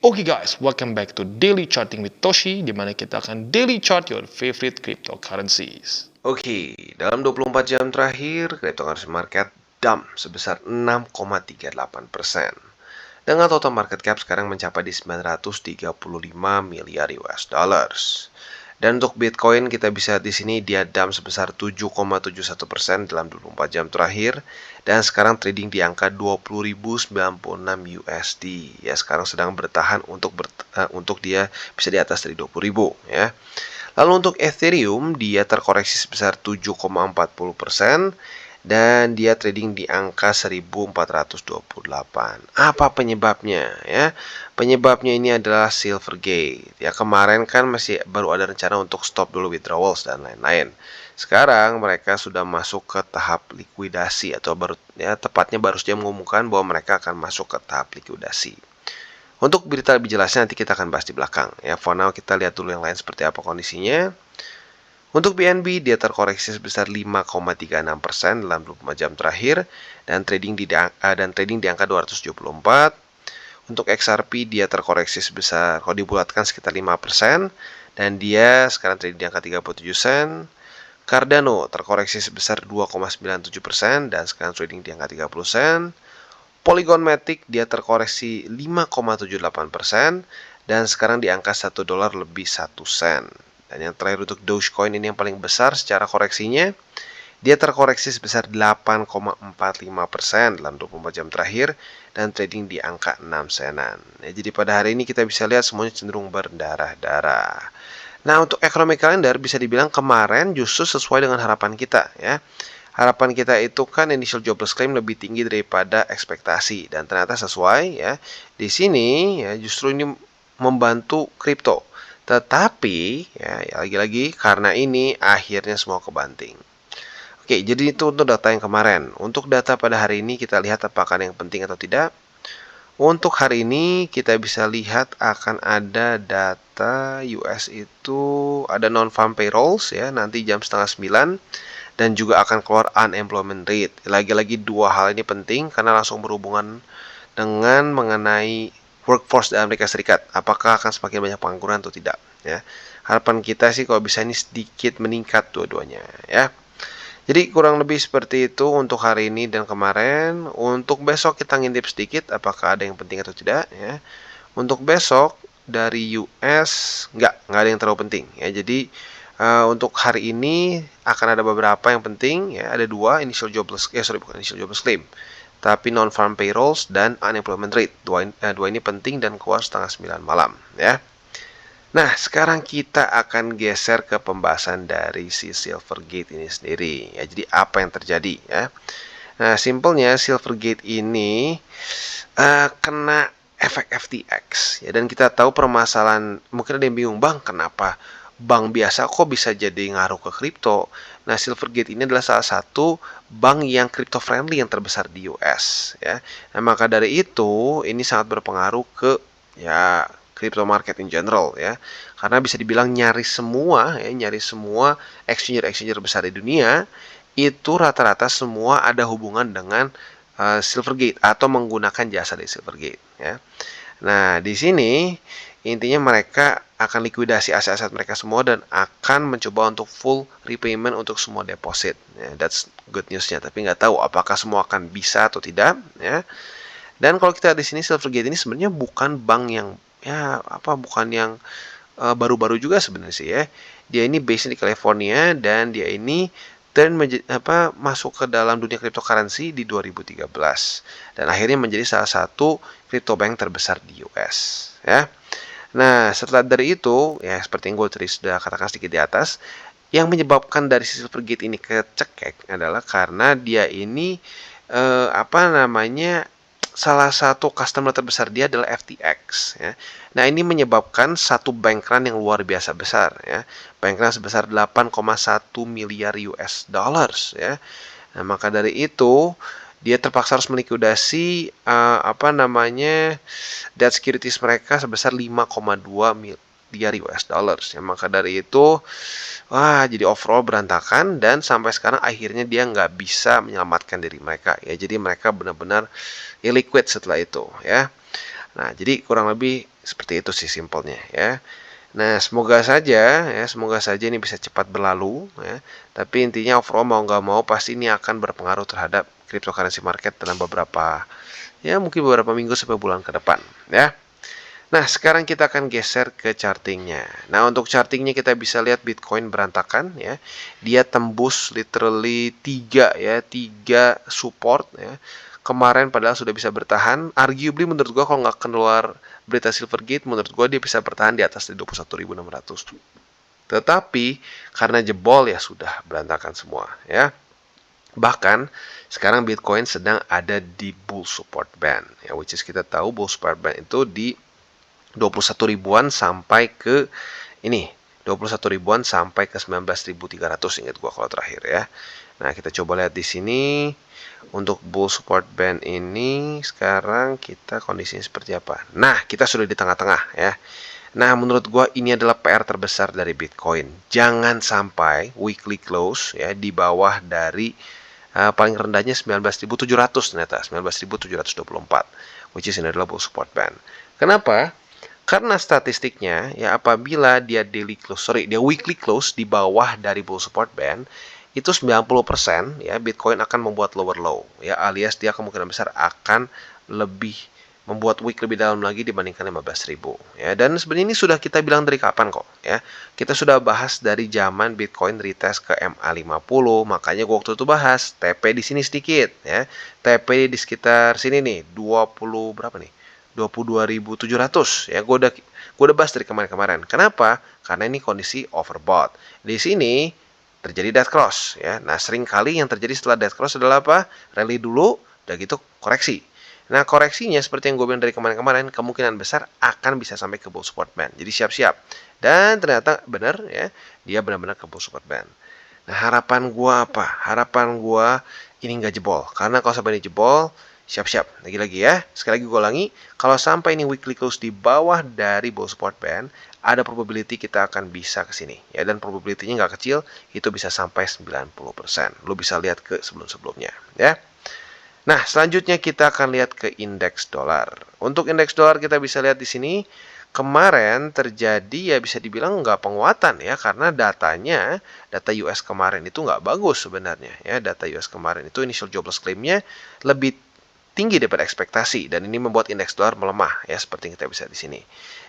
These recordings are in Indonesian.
Oke guys, welcome back to Daily Charting with Toshi, di mana kita akan daily chart your favorite cryptocurrencies. Oke, dalam 24 jam terakhir, cryptocurrency market dump sebesar 6,38%. Dengan total market cap sekarang mencapai di 935 miliar US dollars. Dan untuk Bitcoin kita bisa lihat di sini dia dump sebesar 7,71% dalam 24 jam terakhir dan sekarang trading di angka 20.096 USD. Ya, sekarang sedang bertahan untuk dia bisa di atas dari 20.000 ya. Lalu untuk Ethereum dia terkoreksi sebesar 7,40% dan dia trading di angka 1428. Apa penyebabnya ya? Penyebabnya ini adalah Silvergate. Ya, kemarin kan masih baru ada rencana untuk stop dulu withdrawals dan lain-lain. Sekarang mereka sudah masuk ke tahap likuidasi atau tepatnya baru saja mengumumkan bahwa mereka akan masuk ke tahap likuidasi. Untuk berita lebih jelasnya nanti kita akan bahas di belakang. Ya, for now kita lihat dulu yang lain seperti apa kondisinya. Untuk BNB dia terkoreksi sebesar 5,36% dalam 24 jam terakhir dan trading di angka 274. Untuk XRP dia terkoreksi sebesar kalau dibulatkan sekitar 5% dan dia sekarang trading di angka 37 sen. Cardano terkoreksi sebesar 2,97% dan sekarang trading di angka 30 sen. Polygon Matic dia terkoreksi 5,78% dan sekarang di angka $1 lebih 1 sen. Dan yang terakhir untuk Dogecoin ini yang paling besar secara koreksinya, dia terkoreksi sebesar 8,45% dalam 24 jam terakhir dan trading di angka 6 senan. Ya, jadi pada hari ini kita bisa lihat semuanya cenderung berdarah-darah. Nah, untuk economic calendar bisa dibilang kemarin justru sesuai dengan harapan kita ya. Harapan kita itu kan initial jobless claim lebih tinggi daripada ekspektasi dan ternyata sesuai ya. Di sini ya justru ini membantu kripto. Tetapi ya lagi-lagi karena ini akhirnya semua kebanting. Oke, jadi itu untuk data yang kemarin. Untuk data pada hari ini kita lihat apakah ada yang penting atau tidak. Untuk hari ini kita bisa lihat akan ada data US itu ada non-farm payrolls ya nanti jam 8:30 dan juga akan keluar unemployment rate. Lagi-lagi dua hal ini penting karena langsung berhubungan dengan mengenai workforce di Amerika Serikat. Apakah akan semakin banyak pengangguran atau tidak ya. Harapan kita sih kalau bisa ini sedikit meningkat dua-duanya ya. Jadi kurang lebih seperti itu untuk hari ini dan kemarin. Untuk besok kita ngintip sedikit apakah ada yang penting atau tidak ya. Untuk besok dari US nggak ada yang terlalu penting ya. Jadi untuk hari ini akan ada beberapa yang penting ya. Ada dua initial jobless bukan initial jobless claim, tapi non-farm payrolls dan unemployment rate. Dua ini penting dan keluar 8:30 malam ya. Nah, sekarang kita akan geser ke pembahasan dari si Silvergate ini sendiri. Ya, jadi apa yang terjadi ya? Nah, simpelnya Silvergate ini kena efek FTX ya, dan kita tahu permasalahan. Mungkin ada yang bingung, bang, kenapa bank biasa kok bisa jadi ngaruh ke kripto? Nah, Silvergate ini adalah salah satu bank yang crypto friendly yang terbesar di US ya. Nah, maka dari itu ini sangat berpengaruh ke ya crypto market in general ya. Karena bisa dibilang nyaris semua exchange besar di dunia itu rata-rata semua ada hubungan dengan Silvergate atau menggunakan jasa dari Silvergate ya. Nah, di sini intinya mereka akan likuidasi aset-aset mereka semua dan akan mencoba untuk full repayment untuk semua deposit. Ya, that's good newsnya. Tapi nggak tahu apakah semua akan bisa atau tidak. Ya. Dan kalau kita di sini Silvergate ini sebenarnya bukan bank yang bukan yang baru-baru juga sebenarnya sih ya. Dia ini base di California dan dia ini masuk ke dalam dunia cryptocurrency di 2013 dan akhirnya menjadi salah satu crypto bank terbesar di US ya. Nah, setelah dari itu ya seperti yang gue tadi sudah katakan sedikit di atas, yang menyebabkan dari Silvergate ini kecekek adalah karena dia ini salah satu customer terbesar dia adalah FTX ya. Nah, ini menyebabkan satu bank run yang luar biasa besar ya. Bank run sebesar 8,1 miliar US dollars ya. Nah, maka dari itu dia terpaksa harus melikuidasi debt securities mereka sebesar 5,2 miliar US dollars ya. Maka dari itu jadi overall berantakan dan sampai sekarang akhirnya dia nggak bisa menyelamatkan diri mereka ya. Jadi mereka benar-benar illiquid setelah itu ya. Nah, jadi kurang lebih Seperti itu sih simpelnya ya. Nah, semoga saja ini bisa cepat berlalu ya. Tapi intinya overall mau nggak mau pasti ini akan berpengaruh terhadap cryptocurrency market dalam mungkin beberapa minggu sampai bulan ke depan ya. Nah, sekarang kita akan geser ke chartingnya. Nah, untuk chartingnya kita bisa lihat Bitcoin berantakan ya. Dia tembus literally 3 support ya. Kemarin padahal sudah bisa bertahan. Arguably menurut gua kalau nggak keluar berita Silvergate, menurut gua dia bisa bertahan di atas 21.600. Tetapi karena jebol ya sudah berantakan semua ya. Bahkan sekarang Bitcoin sedang ada di bull support band ya, which is kita tahu bull support band itu di 21 ribuan sampai ke ini 21 ribuan sampai ke 19.300 ingat gua kalau terakhir ya. Nah, kita coba lihat di sini untuk bull support band ini sekarang kita kondisinya seperti apa. Nah, kita sudah di tengah-tengah ya. Nah, menurut gua ini adalah PR terbesar dari Bitcoin. Jangan sampai weekly close ya di bawah dari paling rendahnya 19.700 ternyata 19.724, which is ini adalah bull support band. Kenapa? Karena statistiknya ya apabila dia weekly close di bawah dari bull support band itu 90% ya Bitcoin akan membuat lower low ya, alias dia kemungkinan besar akan lebih membuat wick lebih dalam lagi dibandingkan 15.000 ya. Dan sebenarnya ini sudah kita bilang dari kapan kok ya. Kita sudah bahas dari zaman Bitcoin retest ke MA50, makanya gua waktu itu bahas TP di sini sedikit ya. TP di sekitar sini nih 20 berapa nih? 22.700 ya. Gue udah bahas dari kemarin-kemarin. Kenapa? Karena ini kondisi overbought. Di sini terjadi dead cross ya. Nah, sering kali yang terjadi setelah dead cross adalah apa? Rally dulu, udah gitu koreksi. Nah, koreksinya seperti yang gue bilang dari kemarin-kemarin, kemungkinan besar akan bisa sampai ke bull support band. Jadi siap-siap. Dan ternyata benar ya, dia benar-benar ke bull support band. Nah, harapan gue apa? Harapan gue ini nggak jebol. Karena kalau sampai ini jebol, siap-siap. Lagi-lagi ya, sekali lagi gue ulangi, kalau sampai ini weekly close di bawah dari bull support band, ada probability kita akan bisa ke sini. Ya, dan probability-nya nggak kecil, itu bisa sampai 90%. Lo bisa lihat ke sebelum-sebelumnya. Ya. Nah, selanjutnya kita akan lihat ke indeks dolar. Untuk indeks dolar kita bisa lihat di sini, kemarin terjadi ya bisa dibilang nggak penguatan ya, karena data US kemarin itu nggak bagus sebenarnya ya. Data US kemarin itu initial jobless claim-nya lebih tinggi daripada ekspektasi dan ini membuat indeks dolar melemah ya seperti yang kita bisa di sini.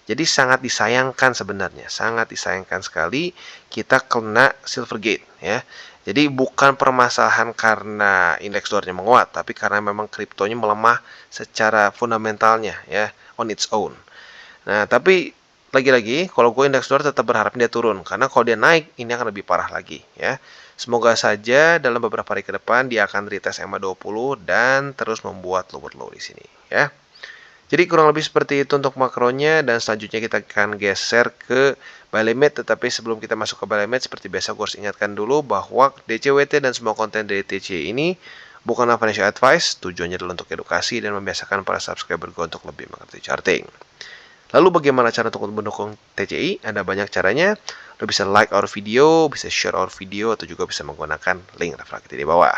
Jadi sangat disayangkan sebenarnya, sangat disayangkan sekali kita kena Silvergate ya. Jadi bukan permasalahan karena indeks dolarnya menguat, tapi karena memang kriptonya melemah secara fundamentalnya ya, on its own. Nah, tapi lagi-lagi kalau gue indeks dolar tetap berharap dia turun karena kalau dia naik ini akan lebih parah lagi ya. Semoga saja dalam beberapa hari ke depan dia akan retest MA20 dan terus membuat lower low di sini ya. Jadi kurang lebih seperti itu untuk makronya dan selanjutnya kita akan geser ke buy limit, tetapi sebelum kita masuk ke buy limit seperti biasa gue harus ingatkan dulu bahwa DCWT dan semua konten dari TCI ini bukanlah financial advice, tujuannya adalah untuk edukasi dan membiasakan para subscriber gue untuk lebih mengerti charting. Lalu bagaimana cara untuk mendukung TCI? Ada banyak caranya. Lo bisa like our video, bisa share our video, atau juga bisa menggunakan link referral kita di bawah.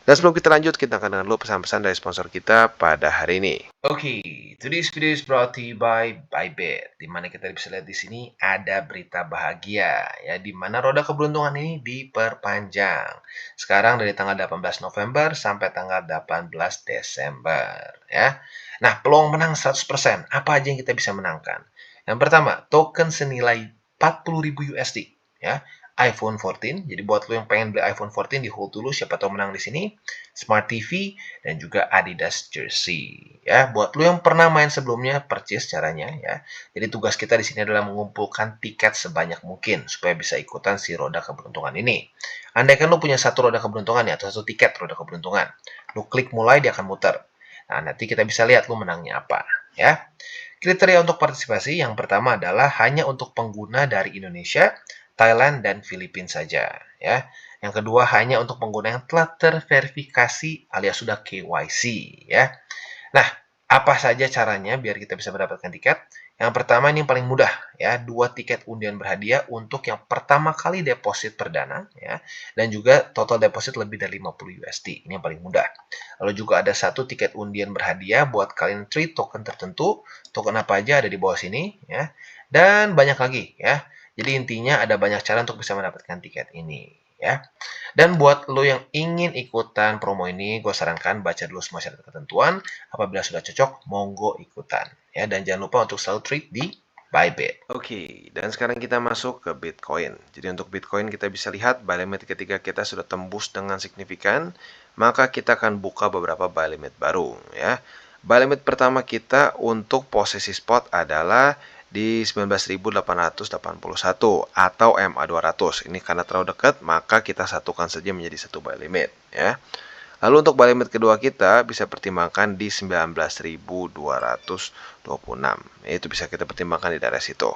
Dan sebelum kita lanjut, kita akan dengar dulu pesan-pesan dari sponsor kita pada hari ini. Oke, today's video is brought to you by Bybit. Di mana kita bisa lihat di sini ada berita bahagia ya, di mana roda keberuntungan ini diperpanjang. Sekarang dari tanggal 18 November sampai tanggal 18 Desember ya. Nah, peluang menang 100%. Apa aja yang kita bisa menangkan? Yang pertama, token senilai 40.000 USD ya. iPhone 14. Jadi buat lo yang pengen beli iPhone 14 di hold dulu, siapa tahu menang di sini. Smart TV dan juga Adidas jersey. Ya, buat lo yang pernah main sebelumnya, purchase caranya ya. Jadi tugas kita di sini adalah mengumpulkan tiket sebanyak mungkin supaya bisa ikutan si roda keberuntungan ini. Andaikan lo punya satu roda keberuntungan ya, atau satu tiket roda keberuntungan, lo klik mulai dia akan muter. Nah, nanti kita bisa lihat lo menangnya apa ya. Kriteria untuk partisipasi yang pertama adalah hanya untuk pengguna dari Indonesia, Thailand, dan Filipina saja. Ya. Yang kedua hanya untuk pengguna yang telah terverifikasi alias sudah KYC. Ya. Nah, apa saja caranya biar kita bisa mendapatkan tiket? Yang pertama ini yang paling mudah ya, 2 tiket undian berhadiah untuk yang pertama kali deposit perdana ya, dan juga total deposit lebih dari 50 USD. Ini yang paling mudah. Lalu juga ada 1 tiket undian berhadiah buat kalian trade token tertentu. Token apa aja ada di bawah sini ya. Dan banyak lagi ya. Jadi intinya ada banyak cara untuk bisa mendapatkan tiket ini ya. Dan buat lo yang ingin ikutan promo ini, gue sarankan baca dulu semua syarat ketentuan. Apabila sudah cocok, monggo ikutan. Ya, dan jangan lupa untuk selalu trade di Bybit. Oke, dan sekarang kita masuk ke Bitcoin. Jadi untuk Bitcoin kita bisa lihat buy limit ketika kita sudah tembus dengan signifikan, maka kita akan buka beberapa buy limit baru ya. Buy limit pertama kita untuk posisi spot adalah di 19.881 atau MA200. Ini karena terlalu dekat, maka kita satukan saja menjadi satu buy limit ya. Lalu untuk buy limit kedua kita bisa pertimbangkan di 19.226. Itu bisa kita pertimbangkan di daerah situ.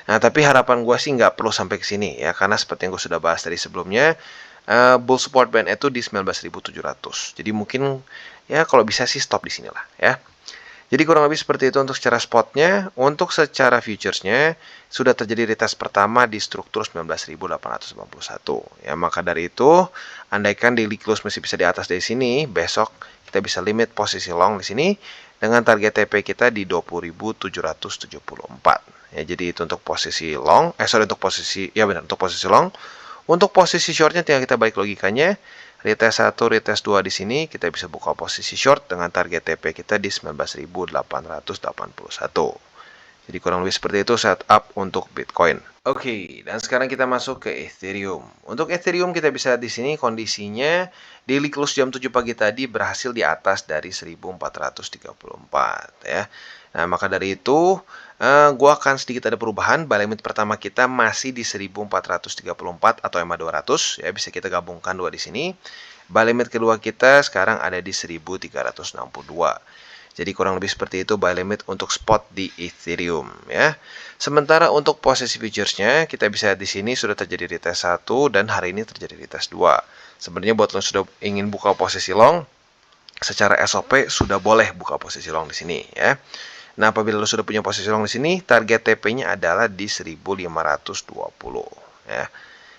Nah, tapi harapan gue sih nggak perlu sampai ke sini ya, karena seperti yang gue sudah bahas tadi sebelumnya, bull support band itu di 19.700. Jadi mungkin ya kalau bisa sih stop di sinilah ya. Jadi kurang lebih seperti itu untuk secara spotnya. Untuk secara futuresnya sudah terjadi retest pertama di struktur 19.891. Ya, maka dari itu, andaikan daily close masih bisa di atas dari sini, besok kita bisa limit posisi long di sini dengan target TP kita di 20.774. Ya, jadi itu untuk posisi long. Untuk posisi untuk posisi long. Untuk posisi shortnya tinggal kita balik logikanya. Retest 1, retest 2 di sini kita bisa buka posisi short dengan target TP kita di 19.881. Jadi kurang lebih seperti itu setup untuk Bitcoin. Oke, dan sekarang kita masuk ke Ethereum. Untuk Ethereum kita bisa lihat di sini kondisinya daily close jam 7 pagi tadi berhasil di atas dari 1434 ya. Nah, maka dari itu gua akan sedikit ada perubahan. Buy limit pertama kita masih di 1434 atau MA200 ya, bisa kita gabungkan dua di sini. Buy limit kedua kita sekarang ada di 1362. Jadi kurang lebih seperti itu buy limit untuk spot di Ethereum ya. Sementara untuk posisi futuresnya kita bisa di sini sudah terjadi retest 1 dan hari ini terjadi retest 2. Sebenarnya buat lo sudah ingin buka posisi long, secara SOP sudah boleh buka posisi long di sini ya. Nah, apabila lo sudah punya posisi long di sini, target TP-nya adalah di 1520 ya.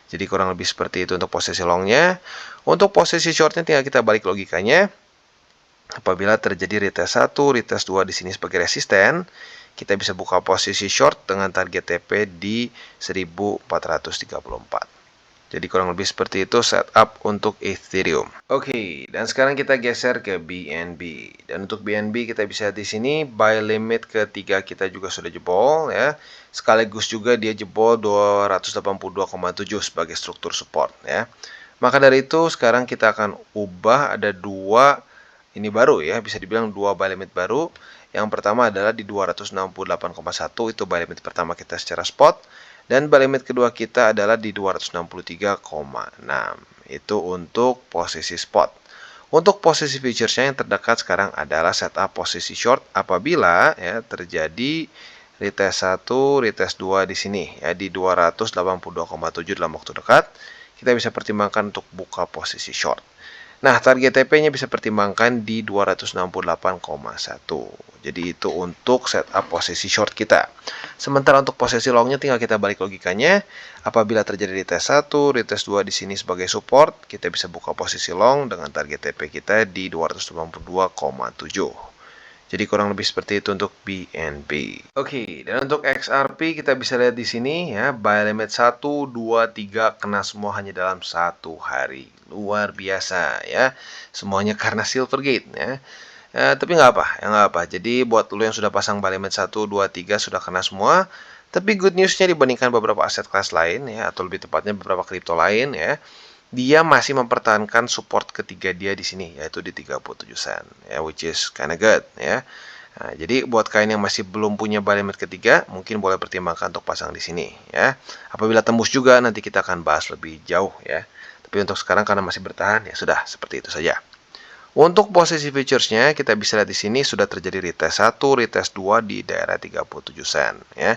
Jadi kurang lebih seperti itu untuk posisi longnya. Untuk posisi shortnya tinggal kita balik logikanya. Apabila terjadi retest 1, retest 2 di sini sebagai resisten, kita bisa buka posisi short dengan target TP di 1434. Jadi kurang lebih seperti itu setup untuk Ethereum. Oke, dan sekarang kita geser ke BNB. Dan untuk BNB kita bisa di sini buy limit ketiga kita juga sudah jebol ya. Sekaligus juga dia jebol 282,7 sebagai struktur support ya. Maka dari itu sekarang kita akan ubah ada dua ini baru ya, bisa dibilang dua buy limit baru. Yang pertama adalah di 268,1, itu buy limit pertama kita secara spot. Dan buy limit kedua kita adalah di 263,6. Itu untuk posisi spot. Untuk posisi futuresnya yang terdekat sekarang adalah setup posisi short apabila ya terjadi retest 1, retest 2 di sini ya di 282,7 dalam waktu dekat. Kita bisa pertimbangkan untuk buka posisi short. Nah, target TP-nya bisa pertimbangkan di 268,1. Jadi itu untuk setup posisi short kita. Sementara untuk posisi longnya tinggal kita balik logikanya. Apabila terjadi retest 1, retest 2 di sini sebagai support, kita bisa buka posisi long dengan target TP kita di 282,7. Jadi kurang lebih seperti itu untuk BNB. Oke, dan untuk XRP kita bisa lihat di sini ya, buy limit 1, 2, 3 kena semua hanya dalam satu hari. Luar biasa ya. Semuanya karena Silvergate ya. Tapi nggak apa, ya nggak apa. Jadi buat lo yang sudah pasang buy limit 1, 2, 3 sudah kena semua. Tapi good newsnya dibandingkan beberapa aset kelas lain ya, atau lebih tepatnya beberapa kripto lain ya, dia masih mempertahankan support ketiga dia di sini yaitu di 37 sen ya, which is kinda good ya. Nah, jadi buat kalian yang masih belum punya buy limit ketiga mungkin boleh pertimbangkan untuk pasang di sini ya. Apabila tembus juga nanti kita akan bahas lebih jauh ya. Tapi untuk sekarang karena masih bertahan ya sudah seperti itu saja. Untuk posisi futuresnya kita bisa lihat di sini sudah terjadi retest 1, retest 2 di daerah 37 sen ya.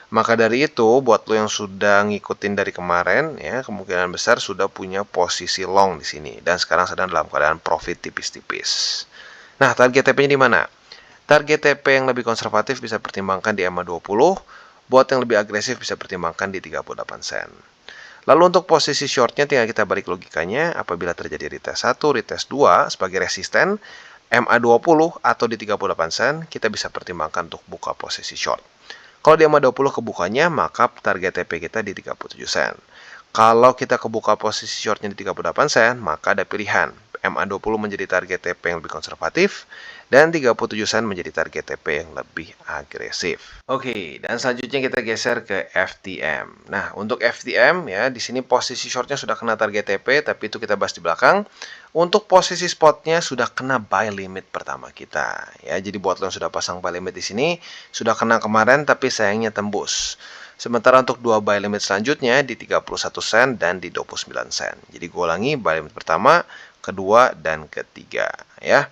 Maka dari itu, buat lo yang sudah ngikutin dari kemarin, ya kemungkinan besar sudah punya posisi long di sini dan sekarang sedang dalam keadaan profit tipis-tipis. Nah, target TP-nya di mana? Target TP yang lebih konservatif bisa pertimbangkan di EMA20, buat yang lebih agresif bisa pertimbangkan di 38 sen. Lalu untuk posisi shortnya tinggal kita balik logikanya, apabila terjadi retest 1, retest 2 sebagai resisten, MA20 atau di 38 sen, kita bisa pertimbangkan untuk buka posisi short. Kalau di MA20 kebukanya, maka target TP kita di 37 sen. Kalau kita kebuka posisi shortnya di 38 sen, maka ada pilihan. MA20 menjadi target TP yang lebih konservatif, dan 37 sen menjadi target TP yang lebih agresif. Oke, dan selanjutnya kita geser ke FTM. Nah, untuk FTM ya, di sini posisi shortnya sudah kena target TP, tapi itu kita bahas di belakang. Untuk posisi spotnya sudah kena buy limit pertama kita. Ya, jadi buat lo yang sudah pasang buy limit di sini, sudah kena kemarin tapi sayangnya tembus. Sementara untuk dua buy limit selanjutnya di 31 sen dan di 29 sen. Jadi gue ulangi, buy limit pertama, kedua, dan ketiga. Ya.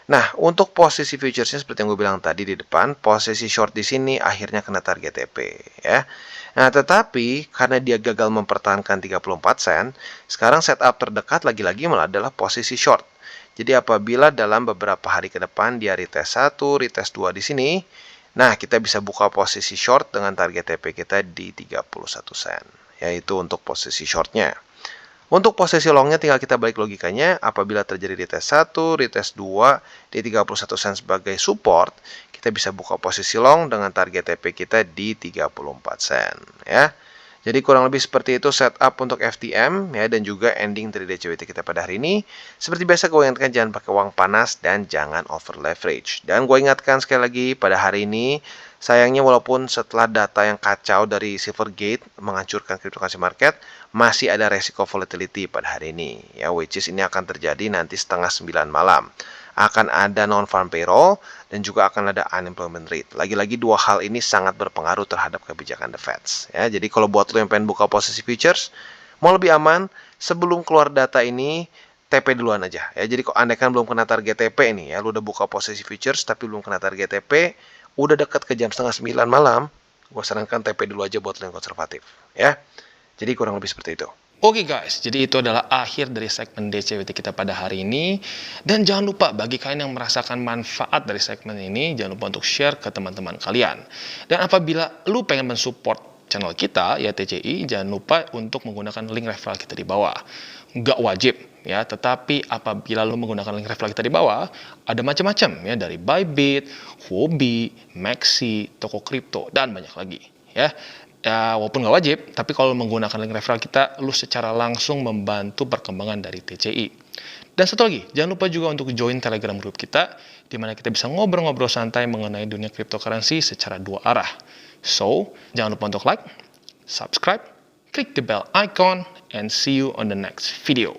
Nah, untuk posisi futuresnya seperti yang gue bilang tadi di depan, posisi short di sini akhirnya kena target TP. Ya. Nah, tetapi karena dia gagal mempertahankan 34 sen, sekarang setup terdekat lagi-lagi malah adalah posisi short. Jadi apabila dalam beberapa hari ke depan dia retest 1, retest 2 di sini, nah, kita bisa buka posisi short dengan target TP kita di 31 sen, yaitu untuk posisi shortnya. Untuk posisi longnya tinggal kita balik logikanya, apabila terjadi retest 1, retest 2 di 31 sen sebagai support, kita bisa buka posisi long dengan target TP kita di 34 sen. Ya. Jadi kurang lebih seperti itu setup untuk FTM ya, dan juga ending dari DCWT kita pada hari ini. Seperti biasa gue ingatkan jangan pakai uang panas dan jangan over leverage. Dan gue ingatkan sekali lagi pada hari ini, sayangnya walaupun setelah data yang kacau dari Silvergate menghancurkan cryptocurrency market, masih ada resiko volatility pada hari ini. Ya, which is ini akan terjadi nanti setengah 9 malam. Akan ada non-farm payroll dan juga akan ada unemployment rate. Lagi-lagi dua hal ini sangat berpengaruh terhadap kebijakan The Fed. Ya, jadi kalau buat lo yang pengen buka posisi futures, mau lebih aman, sebelum keluar data ini, TP duluan aja. Ya, jadi kalau andai kan belum kena target TP ini, ya, lo udah buka posisi futures tapi belum kena target TP, udah dekat ke jam setengah 9 malam, gue sarankan TP dulu aja buat lo yang konservatif. Ya, jadi kurang lebih seperti itu. Oke guys, jadi itu adalah akhir dari segmen DCWT kita pada hari ini. Dan jangan lupa bagi kalian yang merasakan manfaat dari segmen ini, jangan lupa untuk share ke teman-teman kalian. Dan apabila lu pengen mensupport channel kita, ya TCI, jangan lupa untuk menggunakan link referral kita di bawah. Nggak wajib ya, tetapi apabila lu menggunakan link referral kita di bawah, ada macam-macam ya, dari Bybit, Huobi, Maxi, toko kripto, dan banyak lagi ya. Ya, walaupun nggak wajib, tapi kalau menggunakan link referral kita, lu secara langsung membantu perkembangan dari TCI. Dan satu lagi, jangan lupa juga untuk join Telegram group kita, di mana kita bisa ngobrol-ngobrol santai mengenai dunia cryptocurrency secara dua arah. So, jangan lupa untuk like, subscribe, klik the bell icon, and see you on the next video.